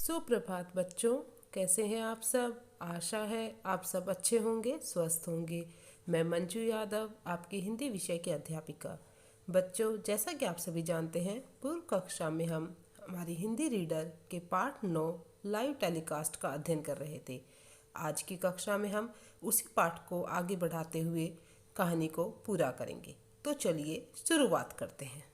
सुप्रभात बच्चों, कैसे हैं आप सब। आशा है आप सब अच्छे होंगे, स्वस्थ होंगे। मैं मंजू यादव, आपकी हिंदी विषय की अध्यापिका। बच्चों, जैसा कि आप सभी जानते हैं, पूर्व कक्षा में हम हमारी हिंदी रीडर के पाठ 9 लाइव टेलीकास्ट का अध्ययन कर रहे थे। आज की कक्षा में हम उसी पाठ को आगे बढ़ाते हुए कहानी को पूरा करेंगे। तो चलिए शुरुआत करते हैं।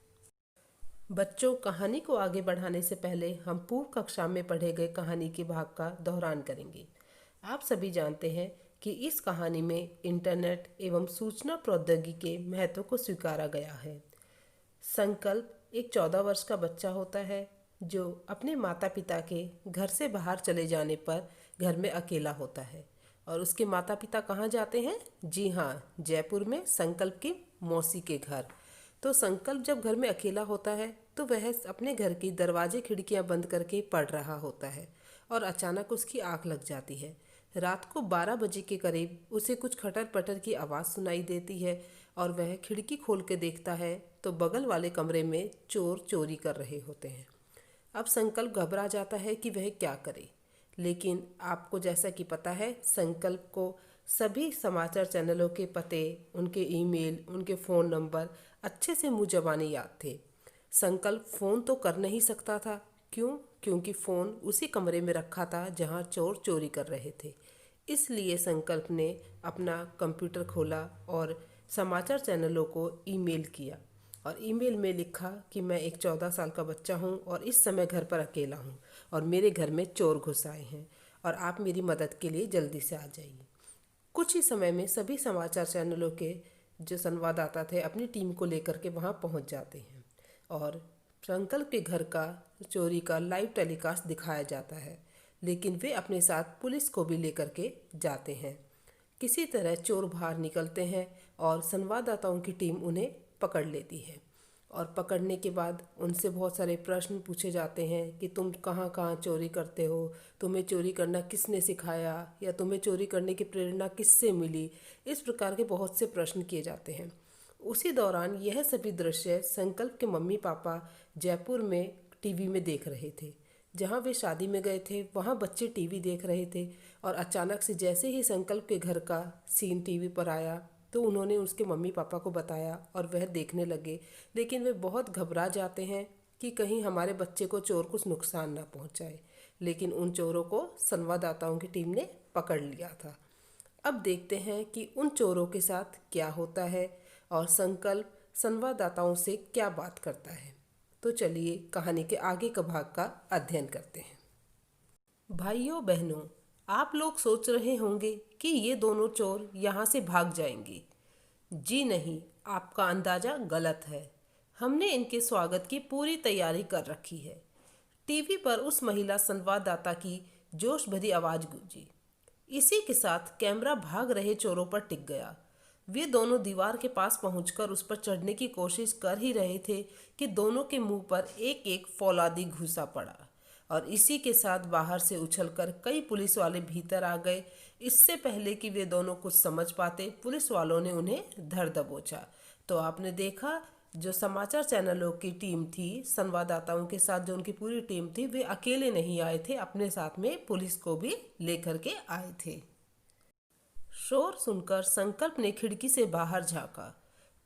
बच्चों, कहानी को आगे बढ़ाने से पहले हम पूर्व कक्षा में पढ़े गए कहानी के भाग का दोहरान करेंगे। आप सभी जानते हैं कि इस कहानी में इंटरनेट एवं सूचना प्रौद्योगिकी के महत्व को स्वीकारा गया है। संकल्प एक 14 वर्ष का बच्चा होता है जो अपने माता पिता के घर से बाहर चले जाने पर घर में अकेला होता है। और उसके माता पिता कहाँ जाते हैं? जी हाँ, जयपुर में संकल्प की मौसी के घर। तो संकल्प जब घर में अकेला होता है तो वह अपने घर की दरवाजे खिड़कियां बंद करके पढ़ रहा होता है और अचानक उसकी आंख लग जाती है। रात को 12 बजे के करीब उसे कुछ खटर पटर की आवाज़ सुनाई देती है और वह खिड़की खोल के देखता है तो बगल वाले कमरे में चोर चोरी कर रहे होते हैं। अब संकल्प घबरा जाता है कि वह क्या करे, लेकिन आपको जैसा कि पता है, संकल्प को सभी समाचार चैनलों के पते, उनके ईमेल, उनके फ़ोन नंबर अच्छे से मुँह ज़बानी याद थे। संकल्प फ़ोन तो कर नहीं सकता था। क्यों? क्योंकि फ़ोन उसी कमरे में रखा था जहाँ चोर चोरी कर रहे थे। इसलिए संकल्प ने अपना कंप्यूटर खोला और समाचार चैनलों को ईमेल किया और ईमेल में लिखा कि मैं एक 14 साल का बच्चा हूँ और इस समय घर पर अकेला हूँ और मेरे घर में चोर घुस आए हैं और आप मेरी मदद के लिए जल्दी से आ जाइए। कुछ ही समय में सभी समाचार चैनलों के जो संवाददाता थे अपनी टीम को लेकर के वहाँ पहुँच जाते हैं और संकल्प के घर का चोरी का लाइव टेलीकास्ट दिखाया जाता है। लेकिन वे अपने साथ पुलिस को भी लेकर के जाते हैं। किसी तरह चोर बाहर निकलते हैं और संवाददाताओं की टीम उन्हें पकड़ लेती है और पकड़ने के बाद उनसे बहुत सारे प्रश्न पूछे जाते हैं कि तुम कहाँ कहाँ चोरी करते हो, तुम्हें चोरी करना किसने सिखाया या तुम्हें चोरी करने की प्रेरणा किससे मिली। इस प्रकार के बहुत से प्रश्न किए जाते हैं। उसी दौरान यह सभी दृश्य संकल्प के मम्मी पापा जयपुर में टीवी में देख रहे थे। जहाँ वे शादी में गए थे वहाँ बच्चे टीवी देख रहे थे और अचानक से जैसे ही संकल्प के घर का सीन टीवी पर आया तो उन्होंने उसके मम्मी पापा को बताया और वह देखने लगे। लेकिन वे बहुत घबरा जाते हैं कि कहीं हमारे बच्चे को चोर कुछ नुकसान ना पहुंचाए। लेकिन उन चोरों को संवाददाताओं की टीम ने पकड़ लिया था। अब देखते हैं कि उन चोरों के साथ क्या होता है और संकल्प संवाददाताओं से क्या बात करता है। तो चलिए कहानी के आगे का भाग का अध्ययन करते हैं। भाइयों बहनों, आप लोग सोच रहे होंगे कि ये दोनों चोर यहाँ से भाग जाएंगे। जी नहीं, आपका अंदाज़ा गलत है। हमने इनके स्वागत की पूरी तैयारी कर रखी है। टीवी पर उस महिला संवाददाता की जोश भरी आवाज़ गूंजी। इसी के साथ कैमरा भाग रहे चोरों पर टिक गया। वे दोनों दीवार के पास पहुंचकर उस पर चढ़ने की कोशिश कर ही रहे थे कि दोनों के मुंह पर एक एक फौलादी घूसा पड़ा और इसी के साथ बाहर से उछलकर कई पुलिस वाले भीतर आ गए। इससे पहले कि वे दोनों कुछ समझ पाते, पुलिस वालों ने उन्हें धर दबोचा। तो आपने देखा, जो समाचार चैनलों की टीम थी, संवाददाताओं के साथ जो उनकी पूरी टीम थी, वे अकेले नहीं आए थे, अपने साथ में पुलिस को भी लेकर के आए थे। शोर सुनकर संकल्प ने खिड़की से बाहर झांका।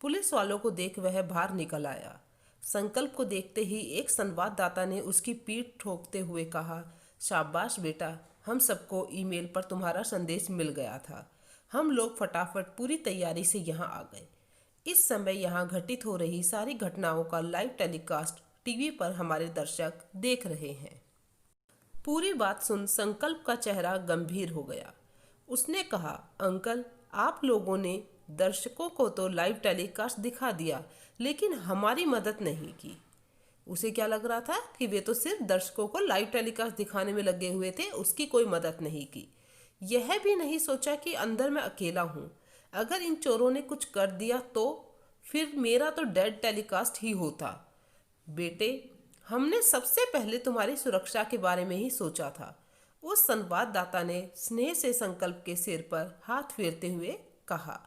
पुलिस वालों को देख वह बाहर निकल आया। संकल्प को देखते ही एक संवाददाता ने उसकी पीठ ठोकते हुए कहा, शाबाश बेटा, हम सबको ईमेल पर तुम्हारा संदेश मिल गया था। हम लोग फटाफट पूरी तैयारी से यहाँ आ गए। इस समय यहाँ घटित हो रही सारी घटनाओं का लाइव टेलीकास्ट टीवी पर हमारे दर्शक देख रहे हैं। पूरी बात सुन संकल्प का चेहरा गंभीर हो गया। उसने कहा, अंकल, आप लोगों ने दर्शकों को तो लाइव टेलीकास्ट दिखा दिया, लेकिन हमारी मदद नहीं की। उसे क्या लग रहा था कि वे तो सिर्फ दर्शकों को लाइव टेलीकास्ट दिखाने में लगे हुए थे, उसकी कोई मदद नहीं की। यह भी नहीं सोचा कि अंदर मैं अकेला हूँ। अगर इन चोरों ने कुछ कर दिया तो फिर मेरा तो डेड टेलीकास्ट ही होता। बेटे, हमने सबसे पहले तुम्हारी सुरक्षा के बारे में ही सोचा था। उस संवाददाता ने स्नेह से संकल्प के सिर पर हाथ फेरते हुए कहा,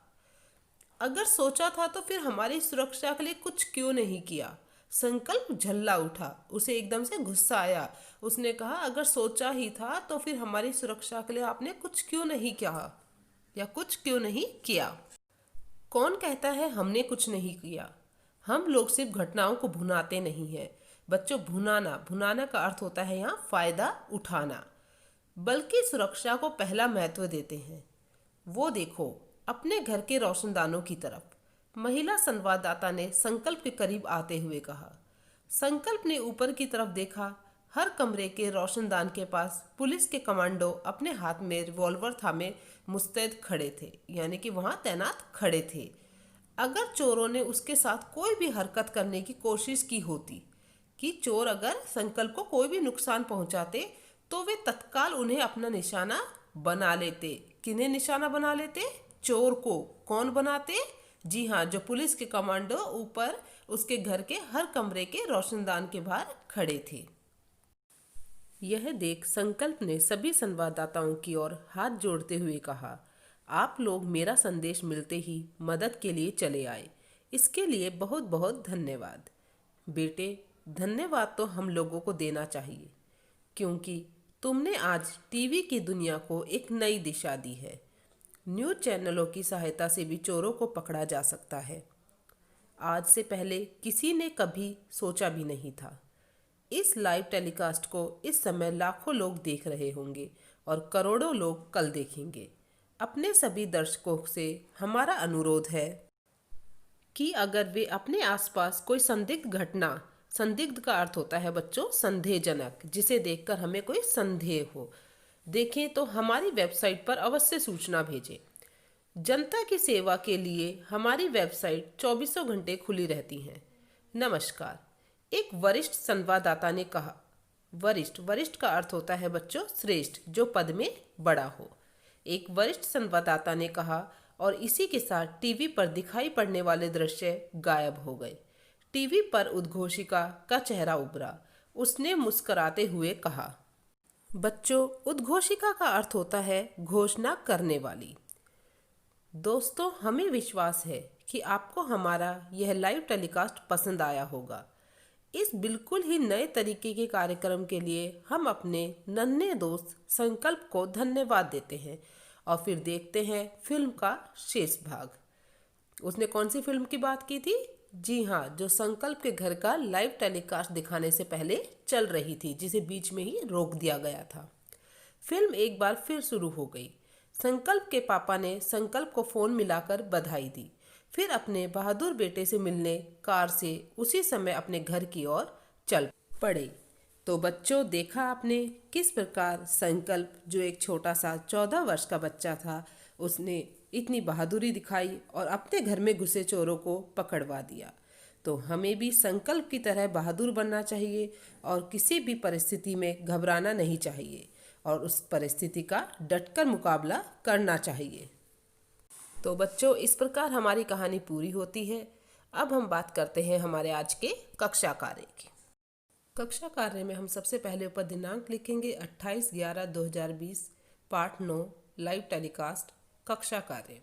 अगर सोचा था तो फिर हमारी सुरक्षा के लिए कुछ क्यों नहीं किया? संकल्प झल्ला उठा, उसे एकदम से गुस्सा आया। उसने कहा, अगर सोचा ही था तो फिर हमारी सुरक्षा के लिए आपने कुछ क्यों नहीं किया या कुछ क्यों नहीं किया? कौन कहता है हमने कुछ नहीं किया? हम लोग सिर्फ घटनाओं को भुनाते नहीं हैं। बच्चों, भुनाना भुनाना का अर्थ होता है यहाँ फायदा उठाना, बल्कि सुरक्षा को पहला महत्व देते हैं। वो देखो अपने घर के रोशनदानों की तरफ, महिला संवाददाता ने संकल्प के करीब आते हुए कहा। संकल्प ने ऊपर की तरफ देखा। हर कमरे के रोशनदान के पास पुलिस के कमांडो अपने हाथ में रिवॉल्वर थामे मुस्तैद खड़े थे, यानी कि वहां तैनात खड़े थे। अगर चोरों ने उसके साथ कोई भी हरकत करने की कोशिश की होती, कि चोर अगर संकल्प को कोई भी नुकसान पहुंचाते, तो वे तत्काल उन्हें अपना निशाना बना लेते। किन्हें निशाना बना लेते? चोर को। कौन बनाते? जी हाँ, जो पुलिस के कमांडो ऊपर उसके घर के हर कमरे के रोशनदान के बाहर खड़े थे। यह देख संकल्प ने सभी संवाददाताओं की ओर हाथ जोड़ते हुए कहा, आप लोग मेरा संदेश मिलते ही मदद के लिए चले आए, इसके लिए बहुत बहुत धन्यवाद। बेटे, धन्यवाद तो हम लोगों को देना चाहिए, क्योंकि तुमने आज टीवी की दुनिया को एक नई दिशा दी है। न्यूज़ चैनलों की सहायता से भी चोरों को पकड़ा जा सकता है। आज से पहले किसी ने कभी सोचा भी नहीं था। इस लाइव टेलीकास्ट को इस समय लाखों लोग देख रहे होंगे और करोड़ों लोग कल देखेंगे। अपने सभी दर्शकों से हमारा अनुरोध है कि अगर वे अपने आसपास कोई संदिग्ध घटना, संदिग्ध का अर्थ होता है बच्चों संदेहजनक, जिसे देखकर हमें कोई संदेह हो, देखें तो हमारी वेबसाइट पर अवश्य सूचना भेजें। जनता की सेवा के लिए हमारी वेबसाइट 24 घंटे खुली रहती है। नमस्कार। एक वरिष्ठ संवाददाता ने कहा। वरिष्ठ वरिष्ठ का अर्थ होता है बच्चों श्रेष्ठ, जो पद में बड़ा हो। एक वरिष्ठ संवाददाता ने कहा, और इसी के साथ टीवी पर दिखाई पड़ने वाले दृश्य गायब हो गए। टीवी पर उद्घोषिका का चेहरा उभरा। उसने मुस्कुराते हुए कहा, बच्चों, उद्घोषिका का अर्थ होता है घोषणा करने वाली। दोस्तों, हमें विश्वास है कि आपको हमारा यह लाइव टेलीकास्ट पसंद आया होगा। इस बिल्कुल ही नए तरीके के कार्यक्रम के लिए हम अपने नन्हे दोस्त संकल्प को धन्यवाद देते हैं और फिर देखते हैं फिल्म का शेष भाग। उसने कौन सी फिल्म की बात की थी? जी हाँ, जो संकल्प के घर का लाइव टेलीकास्ट दिखाने से पहले चल रही थी, जिसे बीच में ही रोक दिया गया था। फिल्म एक बार फिर शुरू हो गई। संकल्प के पापा ने संकल्प को फोन मिलाकर बधाई दी, फिर अपने बहादुर बेटे से मिलने कार से उसी समय अपने घर की ओर चल पड़े। तो बच्चों, देखा आपने किस प्रकार संकल्प, जो एक छोटा सा 14 वर्ष का बच्चा था, उसने इतनी बहादुरी दिखाई और अपने घर में घुसे चोरों को पकड़वा दिया। तो हमें भी संकल्प की तरह बहादुर बनना चाहिए और किसी भी परिस्थिति में घबराना नहीं चाहिए और उस परिस्थिति का डटकर मुकाबला करना चाहिए। तो बच्चों, इस प्रकार हमारी कहानी पूरी होती है। अब हम बात करते हैं हमारे आज के कक्षा कार्य की। कक्षा कार्य में हम सबसे पहले ऊपर दिनांक लिखेंगे 28/11/2020, पाठ 9, लाइव टेलीकास्ट कक्षा कार्य।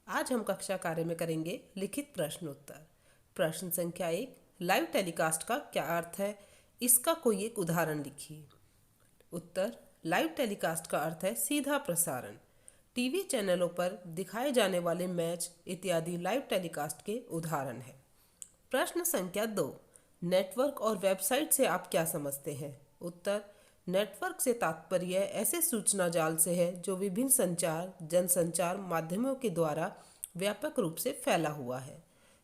आज हम कक्षा कार्य में करेंगे लिखित प्रश्न उत्तर। प्रश्न संख्या 1, लाइव टेलीकास्ट का क्या अर्थ है? इसका कोई एक उदाहरण लिखिए। उत्तर, लाइव टेलीकास्ट का अर्थ है सीधा प्रसारण। टीवी चैनलों पर दिखाए जाने वाले मैच इत्यादि लाइव टेलीकास्ट के उदाहरण है। प्रश्न संख्या 2, नेटवर्क और वेबसाइट से आप क्या समझते हैं? उत्तर, नेटवर्क से तात्पर्य ऐसे सूचना जाल से है जो विभिन्न संचार जनसंचार माध्यमों के द्वारा व्यापक रूप से फैला हुआ है।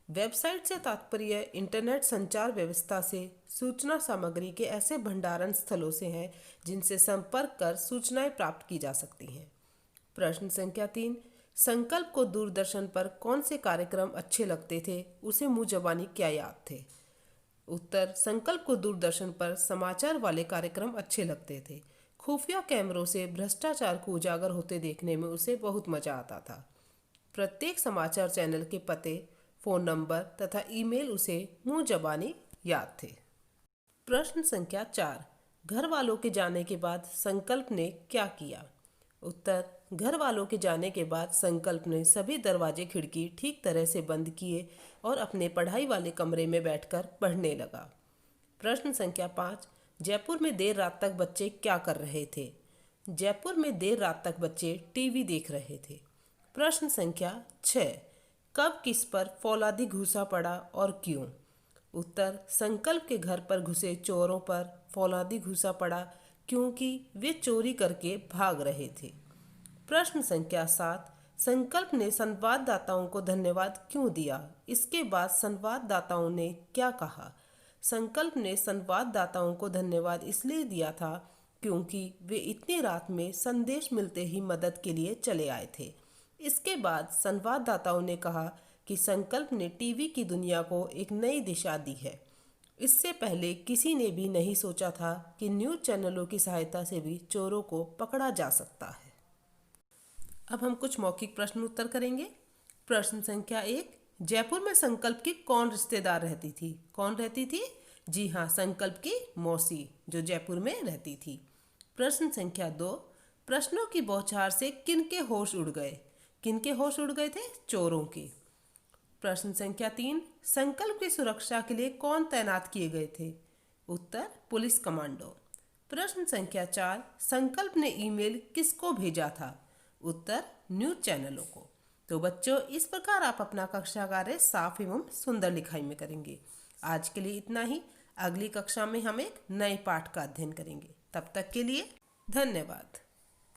वेबसाइट से तात्पर्य इंटरनेट संचार व्यवस्था से सूचना सामग्री के ऐसे भंडारण स्थलों से है जिनसे संपर्क कर सूचनाएं प्राप्त की जा सकती हैं। प्रश्न संख्या 3, संकल्प को दूरदर्शन पर कौन से कार्यक्रम अच्छे लगते थे? उसे मुंह जबानी क्या याद थे? उत्तर, संकल्प को दूरदर्शन पर समाचार वाले कार्यक्रम अच्छे लगते थे। खुफिया कैमरों से भ्रष्टाचार को उजागर होते देखने में उसे बहुत मजा आता था। प्रत्येक समाचार चैनल के पते, फोन नंबर तथा ईमेल उसे मुंह जबानी याद थे। प्रश्न संख्या 4, घर वालों के जाने के बाद संकल्प ने क्या किया? उत्तर, घर वालों के जाने के बाद संकल्प ने सभी दरवाजे खिड़की ठीक तरह से बंद किए और अपने पढ़ाई वाले कमरे में बैठकर पढ़ने लगा। प्रश्न संख्या 5, जयपुर में देर रात तक बच्चे क्या कर रहे थे? जयपुर में देर रात तक बच्चे टीवी देख रहे थे। प्रश्न संख्या 6, कब किस पर फौलादी घूसा पड़ा और क्यों? उत्तर, संकल्प के घर पर घुसे चोरों पर फौलादी घूसा पड़ा क्योंकि वे चोरी करके भाग रहे थे। प्रश्न संख्या 7, संकल्प ने संवाददाताओं को धन्यवाद क्यों दिया? इसके बाद संवाददाताओं ने क्या कहा? संकल्प ने संवाददाताओं को धन्यवाद इसलिए दिया था क्योंकि वे इतनी रात में संदेश मिलते ही मदद के लिए चले आए थे। इसके बाद संवाददाताओं ने कहा कि संकल्प ने टीवी की दुनिया को एक नई दिशा दी है। इससे पहले किसी ने भी नहीं सोचा था कि न्यूज़ चैनलों की सहायता से भी चोरों को पकड़ा जा सकता है। अब हम कुछ मौखिक प्रश्न उत्तर करेंगे। प्रश्न संख्या 1, जयपुर में संकल्प की कौन रिश्तेदार रहती थी? कौन रहती थी? जी हाँ, संकल्प की मौसी, जो जयपुर में रहती थी। प्रश्न संख्या 2, प्रश्नों की बौछार से किनके होश उड़ गए? किनके होश उड़ गए थे? चोरों के। प्रश्न संख्या 3, संकल्प की सुरक्षा के लिए कौन तैनात किए गए थे? उत्तर, पुलिस कमांडो। प्रश्न संख्या 4, संकल्प ने ईमेल किसको भेजा था? उत्तर, न्यूज़ चैनलों को। तो बच्चों, इस प्रकार आप अपना कक्षा कार्य साफ एवं सुंदर लिखाई में करेंगे। आज के लिए इतना ही। अगली कक्षा में हम एक नए पाठ का अध्ययन करेंगे। तब तक के लिए धन्यवाद।